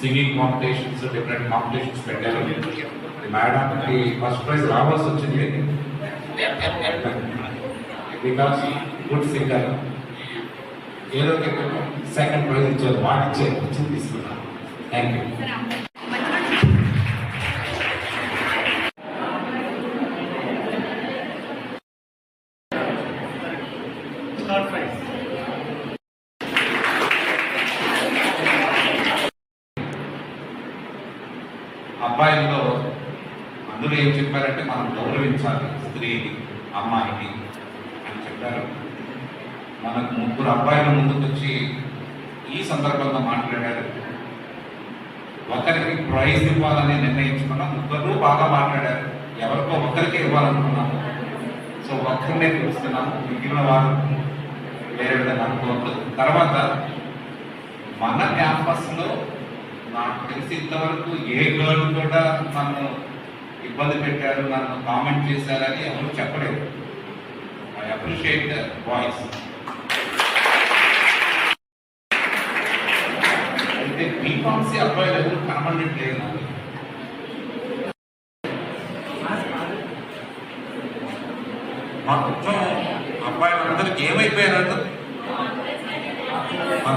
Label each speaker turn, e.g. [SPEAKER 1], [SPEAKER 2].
[SPEAKER 1] Singing competitions, different competitions పెట్టారు. మేడంకి first prize రావాల్సి వచ్చింది బికాస్ గుడ్ సింగర్. ఏదో సెకండ్ ప్రైజ్ ఇచ్చారు, వాడిచ్చే వచ్చింది తీసుకున్నాను. Thank you. అబ్బాయిల్లో అందరూ ఏం చెప్పారంటే మనం గౌరవించాలి స్త్రీని, అమ్మాయిని అని చెప్పారు. మనకు ముగ్గురు అబ్బాయిల ముందుకు వచ్చి ఈ సందర్భంగా మాట్లాడారు. ఒకరికి ప్రైజ్ ఇవ్వాలని నిర్ణయించుకున్నాం. ముగ్గురు బాగా మాట్లాడారు. ఎవరికో ఒకరికి ఇవ్వాలనుకున్నాము. సో ఒక్కరినే చూస్తున్నాము, మిగిలిన వారు వేరే విధంగా అనుకోవద్దు. తర్వాత మన క్యాంపస్లో నాకు తెలిసి ఇంతవరకు ఏ గర్ల్ కూడా నన్ను ఇబ్బంది పెట్టారు, నన్ను కామెంట్ చేశారని ఎవరు చెప్పలేదు. I appreciate the voice. అయితే బీఫార్మసీ అబ్బాయిలు ఎవరు కనబడట్లేదు నాకు.